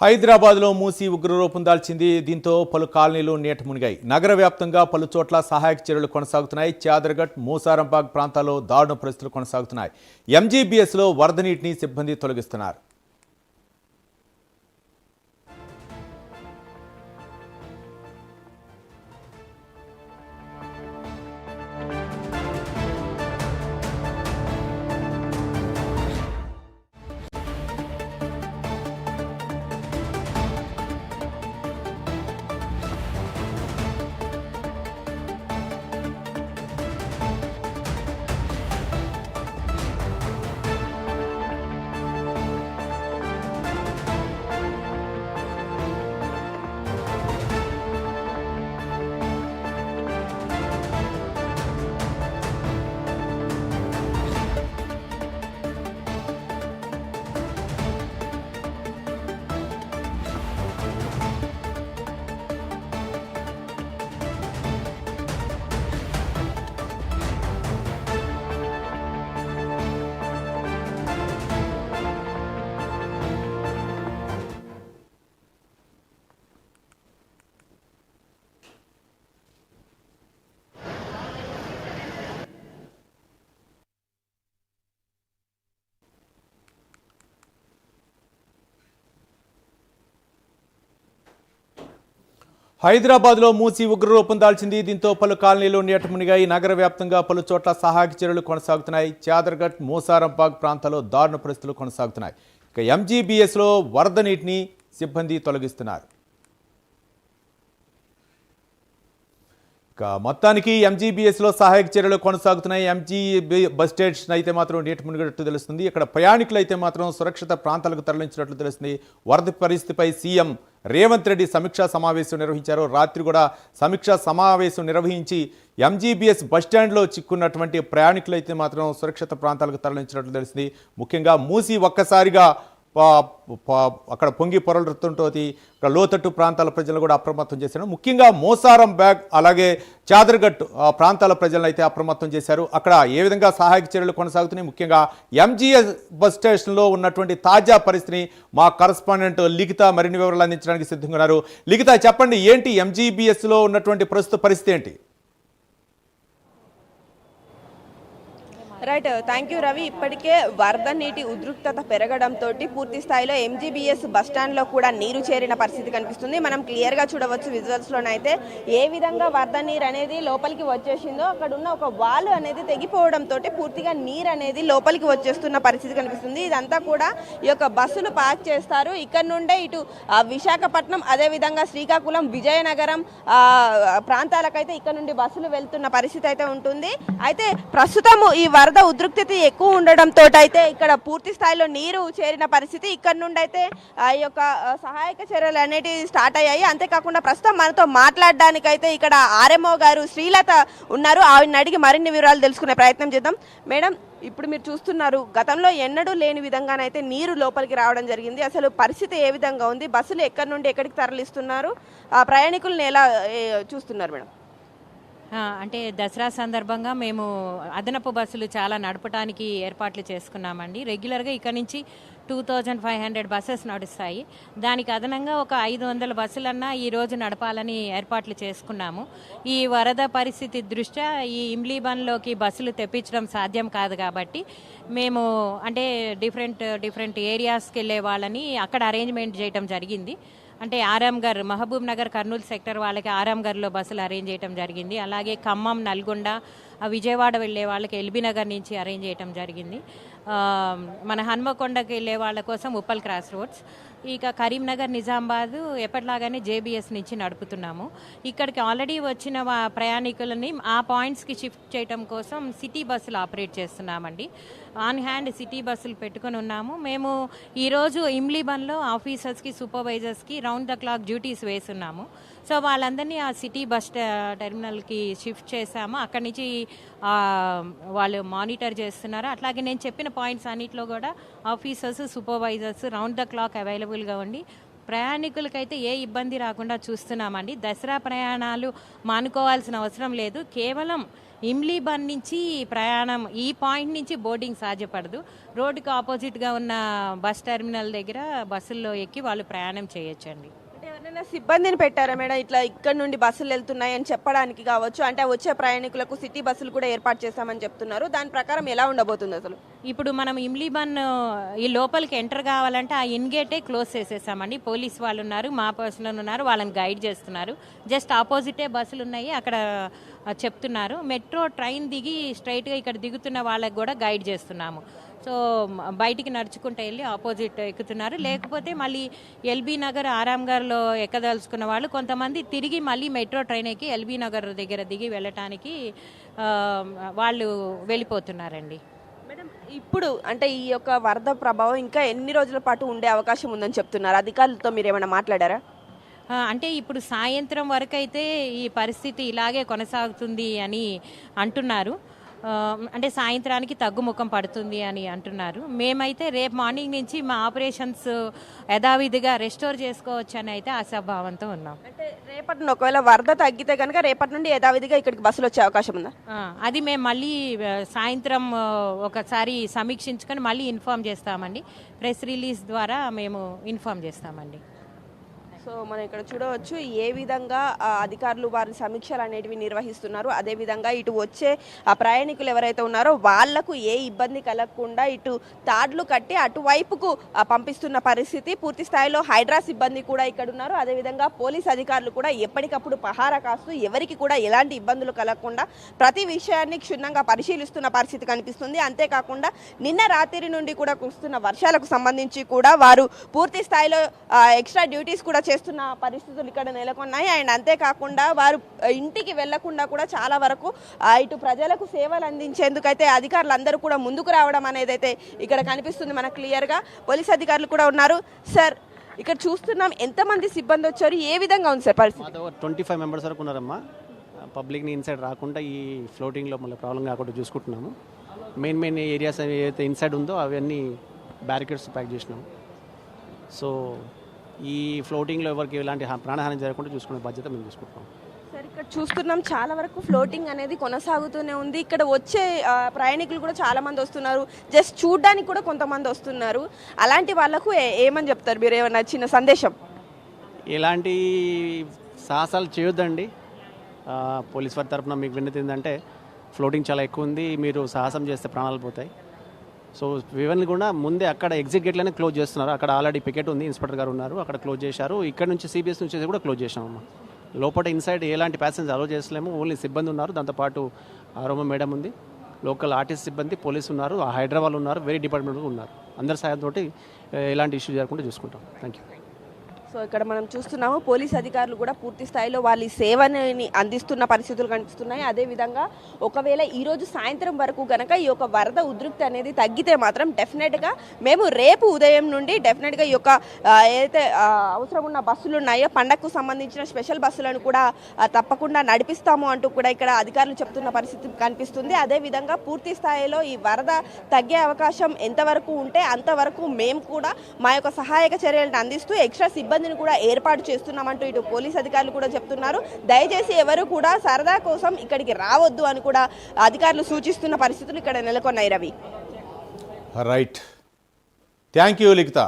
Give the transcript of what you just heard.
హైదరాబాద్లో మూసి ఉగ్రరూపం దాల్చింది. దీంతో పలు కాలనీలు నీట మునిగాయి. నగర వ్యాప్తంగా పలు చోట్ల సహాయక చర్యలు కొనసాగుతున్నాయి. చాదర్ఘట్, మూసారంబాగ్ ప్రాంతాల్లో దారుణ పరిస్థితులు కొనసాగుతున్నాయి. ఎంజీబీఎస్లో వరద నీటిని సిబ్బంది తొలగిస్తున్నారు. హైదరాబాద్లో మూసి ఉగ్రరూపం దాల్చింది. దీంతో పలు కాలనీలు నీట మునిగాయి. నగర వ్యాప్తంగా పలు చోట్ల సహాయక చర్యలు కొనసాగుతున్నాయి. చాదర్ఘట్, మూసారంబాగ్ ప్రాంతాల్లో దారుణ పరిస్థితులు కొనసాగుతున్నాయి. ఇక ఎంజీబీఎస్లో వరద నీటిని సిబ్బంది తొలగిస్తున్నారు. మొత్తానికి ఎంజీబీఎస్లో సహాయక చర్యలు కొనసాగుతున్నాయి. ఎంజీబీ బస్ స్టేషన్ అయితే మాత్రం నీటి మునిగినట్టు తెలుస్తుంది. ఇక్కడ ప్రయాణికులు అయితే మాత్రం సురక్షిత ప్రాంతాలకు తరలించినట్లు తెలుస్తుంది. వరద పరిస్థితిపై సీఎం రేవంత్ రెడ్డి సమీక్షా సమావేశం నిర్వహించారు. రాత్రి కూడా సమీక్షా సమావేశం నిర్వహించి ఎంజీబీఎస్ బస్టాండ్లో చిక్కున్నటువంటి ప్రయాణికులు అయితే మాత్రం సురక్షిత ప్రాంతాలకు తరలించినట్లు తెలిసింది. ముఖ్యంగా మూసి ఒక్కసారిగా అక్కడ పొంగి పొరలుతుంటో ఇక్కడ లోతట్టు ప్రాంతాల ప్రజలను కూడా అప్రమత్తం చేశారు. ముఖ్యంగా మూసారంబాగ్ అలాగే చాదర్ఘట్ ప్రాంతాల ప్రజలను అయితే అప్రమత్తం చేశారు. అక్కడ ఏ విధంగా సహాయక చర్యలు కొనసాగుతున్నాయి, ముఖ్యంగా ఎంజీఎస్ బస్ స్టేషన్లో ఉన్నటువంటి తాజా పరిస్థితిని మా కరస్పాండెంట్ లిఖిత మరిన్ని వివరాలు అందించడానికి సిద్ధంగా ఉన్నారు. లిఖిత, చెప్పండి, ఏంటి ఎంజీబీఎస్లో ఉన్నటువంటి ప్రస్తుత పరిస్థితి ఏంటి? Right, thank you Ravi. ఇప్పటికే వరద నీటి ఉద్రిక్తత పెరగడంతో పూర్తి స్థాయిలో ఎంజీబీఎస్ బస్టాండ్లో కూడా నీరు చేరిన పరిస్థితి కనిపిస్తుంది. మనం క్లియర్గా చూడవచ్చు విజువల్స్లోనైతే ఏ విధంగా వరద నీరు అనేది లోపలికి వచ్చేసిందో. అక్కడ ఉన్న ఒక వాల్ అనేది తెగిపోవడంతో పూర్తిగా నీరు అనేది లోపలికి వచ్చేస్తున్న పరిస్థితి కనిపిస్తుంది. ఇదంతా కూడా ఈ యొక్క బస్సులు పార్క్ చేస్తారు. ఇక్కడ నుండే ఇటు విశాఖపట్నం, అదేవిధంగా శ్రీకాకుళం, విజయనగరం ప్రాంతాలకైతే ఇక్కడ నుండి బస్సులు వెళ్తున్న పరిస్థితి అయితే ఉంటుంది. అయితే ప్రస్తుతం ఈ వరద ఉద్రిక్తత ఎక్కువ ఉండడంతో అయితే ఇక్కడ పూర్తి స్థాయిలో నీరు చేరిన పరిస్థితి. ఇక్కడ నుండి అయితే ఈ యొక్క సహాయక చర్యలు అనేటివి స్టార్ట్ అయ్యాయి. అంతేకాకుండా ప్రస్తుతం మనతో మాట్లాడడానికైతే ఇక్కడ ఆర్ఎంఓ గారు శ్రీలత ఉన్నారు. ఆవిడని అడిగి మరిన్ని వివరాలు తెలుసుకునే ప్రయత్నం చేద్దాం. మేడం, ఇప్పుడు మీరు చూస్తున్నారు, గతంలో ఎన్నడూ లేని విధంగానైతే నీరు లోపలికి రావడం జరిగింది. అసలు పరిస్థితి ఏ విధంగా ఉంది? బస్సులు ఎక్కడి నుండి ఎక్కడికి తరలిస్తున్నారు? ప్రయాణికులను ఎలా చూస్తున్నారు మేడం? అంటే దసరా సందర్భంగా మేము అదనపు బస్సులు చాలా నడపడానికి ఏర్పాట్లు చేసుకున్నామండి. రెగ్యులర్గా ఇక్కడ నుంచి 2500 బస్సెస్ నడుస్తాయి. దానికి అదనంగా ఒక 500 బస్సులన్నా ఈరోజు నడపాలని ఏర్పాట్లు చేసుకున్నాము. ఈ వరద పరిస్థితి దృష్ట్యా ఈ ఇమ్లీబన్లోకి బస్సులు తెప్పించడం సాధ్యం కాదు కాబట్టి మేము అంటే డిఫరెంట్ ఏరియాస్కి వెళ్ళే వాళ్ళని అక్కడ అరేంజ్మెంట్ చేయడం జరిగింది. అంటే ఆరాంఘర్, మహబూబ్ నగర్, కర్నూలు సెక్టర్ వాళ్ళకి ఆరాంఘర్లో బస్సులు అరేంజ్ చేయడం జరిగింది. అలాగే ఖమ్మం, నల్గొండ, విజయవాడ వెళ్ళే వాళ్ళకి ఎల్బీ నగర్ నుంచి అరేంజ్ చేయడం జరిగింది. మన హన్మకొండకి వెళ్ళే వాళ్ళ కోసం ఉప్పల్ క్రాస్ రోడ్స్. ఇక కరీంనగర్, నిజామాబాద్ ఎప్పటిలాగానే జేబీఎస్ నుంచి నడుపుతున్నాము. ఇక్కడికి ఆల్రెడీ వచ్చిన ప్రయాణికులని ఆ పాయింట్స్కి షిఫ్ట్ చేయడం కోసం సిటీ బస్సులు ఆపరేట్ చేస్తున్నామండి. ఆన్ హ్యాండ్ సిటీ బస్సులు పెట్టుకుని ఉన్నాము. మేము ఈరోజు ఇమ్లీబన్లో ఆఫీసర్స్కి, సూపర్వైజర్స్కి రౌండ్ ద క్లాక్ డ్యూటీస్ వేస్తున్నాము. సో వాళ్ళందరినీ ఆ సిటీ బస్ టెర్మినల్కి షిఫ్ట్ చేశాము. అక్కడి నుంచి వాళ్ళు మానిటర్ చేస్తున్నారు. అట్లాగే నేను చెప్పిన పాయింట్స్ అన్నింటిలో కూడా officers, supervisors round the clock అవైలబుల్గా ఉండి ప్రయాణికులకైతే ఏ ఇబ్బంది రాకుండా చూస్తున్నామండి. దసరా ప్రయాణాలు మానుకోవాల్సిన అవసరం లేదు. కేవలం ఇమ్లీబన్ నుంచి ప్రయాణం ఈ పాయింట్ నుంచి బోర్డింగ్ సాధ్యపడదు. రోడ్డుకి ఆపోజిట్గా ఉన్న బస్ టెర్మినల్ దగ్గర బస్సుల్లో ఎక్కి వాళ్ళు ప్రయాణం చేయొచ్చండి. అంటే ఎవరైనా సిబ్బందిని పెట్టారా మేడం, ఇట్లా ఇక్కడ నుండి బస్సులు వెళ్తున్నాయని చెప్పడానికి కావచ్చు, అంటే వచ్చే ప్రయాణికులకు సిటీ బస్సులు కూడా ఏర్పాటు చేస్తామని చెప్తున్నారు, దాని ప్రకారం ఎలా ఉండబోతుంది అసలు? ఇప్పుడు మనం ఇమ్లీబన్ ఈ లోపలికి ఎంటర్ కావాలంటే ఆ ఇన్ గేటే క్లోజ్ చేసేసామండి. పోలీస్ వాళ్ళు ఉన్నారు, మా పర్సనల్ ఉన్నారు, వాళ్ళని గైడ్ చేస్తున్నారు. జస్ట్ ఆపోజిటే బస్సులు ఉన్నాయి, అక్కడ చెప్తున్నారు. మెట్రో ట్రైన్ దిగి స్ట్రైట్గా ఇక్కడ దిగుతున్న వాళ్ళకి కూడా గైడ్ చేస్తున్నాము. సో బయటికి నడుచుకుంటూ వెళ్ళి ఆపోజిట్ ఎక్కుతున్నారు. లేకపోతే మళ్ళీ ఎల్బీ నగర్ ఆరాంఘర్లో ఎక్కదలుచుకున్న వాళ్ళు కొంతమంది తిరిగి మళ్ళీ మెట్రో ట్రైన్ ఎక్కి ఎల్బీ నగర్ దగ్గర దిగి వెళ్ళటానికి వాళ్ళు వెళ్ళిపోతున్నారండి. మేడం, ఇప్పుడు అంటే ఈ యొక్క వరద ప్రభావం ఇంకా ఎన్ని రోజుల పాటు ఉండే అవకాశం ఉందని చెప్తున్నారు? అధికారులతో మీరు ఏమైనా మాట్లాడారా? అంటే ఇప్పుడు సాయంత్రం వరకు అయితే ఈ పరిస్థితి ఇలాగే కొనసాగుతుంది అని అంటున్నారు. అంటే సాయంత్రానికి తగ్గుముఖం పడుతుంది అని అంటున్నారు. మేమైతే రేపు మార్నింగ్ నుంచి మా ఆపరేషన్స్ యథావిధిగా రెస్టోర్ చేసుకోవచ్చు అని అయితే ఆశాభావంతో ఉన్నాం. అంటే రేపటి నుండి ఒకవేళ వరద తగ్గితే కనుక రేపటి నుండి యథావిధిగా ఇక్కడికి బస్సులు వచ్చే అవకాశం ఉందా? అది మేము మళ్ళీ సాయంత్రం ఒకసారి సమీక్షించుకొని మళ్ళీ ఇన్ఫామ్ చేస్తామండి. ప్రెస్ రిలీజ్ ద్వారా మేము ఇన్ఫామ్ చేస్తామండి. సో మనం ఇక్కడ చూడవచ్చు ఏ విధంగా అధికారులు వారి సమీక్షలు అనేటివి నిర్వహిస్తున్నారు. అదేవిధంగా ఇటు వచ్చే ప్రయాణికులు ఎవరైతే ఉన్నారో వాళ్లకు ఏ ఇబ్బంది కలగకుండా ఇటు తాడ్లు కట్టి అటువైపుకు పంపిస్తున్న పరిస్థితి. పూర్తి స్థాయిలో హైడ్రా సిబ్బంది కూడా ఇక్కడ ఉన్నారు. అదేవిధంగా పోలీస్ అధికారులు కూడా ఎప్పటికప్పుడు పహారా కాస్తూ ఎవరికి కూడా ఎలాంటి ఇబ్బందులు కలగకుండా ప్రతి విషయాన్ని క్షుణ్ణంగా పరిశీలిస్తున్న పరిస్థితి కనిపిస్తుంది. అంతేకాకుండా నిన్న రాత్రి నుండి కూడా కురుస్తున్న వర్షాలకు సంబంధించి కూడా వారు పూర్తి స్థాయిలో ఎక్స్ట్రా డ్యూటీస్ కూడా చేస్తున్న పరిస్థితులు ఇక్కడ నెలకొన్నాయి. అండ్ అంతేకాకుండా వారు ఇంటికి వెళ్లకుండా కూడా చాలా వరకు ఇటు ప్రజలకు సేవలు అందించేందుకైతే అధికారులు అందరూ కూడా ముందుకు రావడం అనేది అయితే ఇక్కడ కనిపిస్తుంది మనకు క్లియర్గా. పోలీస్ అధికారులు కూడా ఉన్నారు. సార్, ఇక్కడ చూస్తున్నాం ఎంతమంది సిబ్బంది వచ్చారు, ఏ విధంగా ఉంది సార్ పరిస్థితి? 25 మెంబర్స్ వరకు ఉన్నారమ్మా. పబ్లిక్ని ఇన్సైడ్ రాకుండా ఈ ఫ్లోటింగ్లో మళ్ళీ ప్రాబ్లం కాకుండా చూసుకుంటున్నాము. మెయిన్ ఏరియాస్ ఏదైతే ఇన్సైడ్ ఉందో అవన్నీ బ్యారికేడ్స్ ప్యాక్ చేసినాము. సో ఈ ఫ్లోటింగ్లో ఎవరికి ఎలాంటి ప్రాణహాని జరగకుండా చూసుకునే బాధ్యత మేము చూసుకుంటాం. సార్, ఇక్కడ చూస్తున్నాం చాలా వరకు ఫ్లోటింగ్ అనేది కొనసాగుతూనే ఉంది. ఇక్కడ వచ్చే ప్రయాణికులు కూడా చాలా మంది వస్తున్నారు, జస్ట్ చూడడానికి కూడా కొంతమంది వస్తున్నారు. అలాంటి వాళ్ళకు ఏమని చెప్తారు మీరు? ఏమన్నా చిన్న సందేశం? ఎలాంటి సాహసాలు చేయొద్దండి. పోలీస్ వారి తరఫున మీకు విన్నతి ఏంటంటే ఫ్లోటింగ్ చాలా ఎక్కువ ఉంది, మీరు సాహసం చేస్తే ప్రాణాలు పోతాయి. సో ఇవన్నీ కూడా ముందే అక్కడ ఎగ్జిట్ గేట్లోనే క్లోజ్ చేస్తున్నారు. అక్కడ ఆల్రెడీ పికెట్ ఉంది, ఇన్స్పెక్టర్ గారు ఉన్నారు, అక్కడ క్లోజ్ చేశారు. ఇక్కడ నుంచి సిబిఎస్ నుంచి కూడా క్లోజ్ చేసామమ్మా. లోపల ఇన్సైడ్ ఎలాంటి ప్యాసింజర్ అలో చేసలేము, ఓన్లీ సిబ్బంది ఉన్నారు. దాంతోపాటు ఆరోమ మేడం ఉంది, లోకల్ ఆర్టీసీ సిబ్బంది, పోలీసు ఉన్నారు, హైదరాబాద్ ఉన్నారు, వేరే డిపార్ట్మెంట్ ఉన్నారు. అందరి సాయంతో ఎలాంటి ఇష్యూ జరగకుండా చూసుకుంటాం. Thank you. సో ఇక్కడ మనం చూస్తున్నాము పోలీస్ అధికారులు కూడా పూర్తి స్థాయిలో వాళ్ళ సేవని అందిస్తున్న పరిస్థితులు కనిపిస్తున్నాయి. అదేవిధంగా ఒకవేళ ఈరోజు సాయంత్రం వరకు కనుక ఈ యొక్క వరద ఉధృతి అనేది తగ్గితే మాత్రం డెఫినెట్గా మేము రేపు ఉదయం నుండి డెఫినెట్గా ఈ యొక్క ఏదైతే అవసరం ఉన్న బస్సులు ఉన్నాయో పండగకు సంబంధించిన స్పెషల్ బస్సులను కూడా తప్పకుండా నడిపిస్తాము అంటూ కూడా ఇక్కడ అధికారులు చెప్తున్న పరిస్థితి కనిపిస్తుంది. అదేవిధంగా పూర్తి స్థాయిలో ఈ వరద తగ్గే అవకాశం ఎంతవరకు ఉంటే అంతవరకు మేము కూడా మా యొక్క సహాయక చర్యలను అందిస్తూ ఎక్స్ట్రా సిబ్బంది కూడా ఏర్పాటు చేస్తున్నామంటూ ఇటు పోలీస్ అధికారులు కూడా చెప్తున్నారు. దయచేసి ఎవరు కూడా సరదా కోసం ఇక్కడికి రావద్దు అని కూడా అధికారులు సూచిస్తున్న పరిస్థితులు ఇక్కడ నెలకొన్నాయి. Ravi, right, thank you Likhita.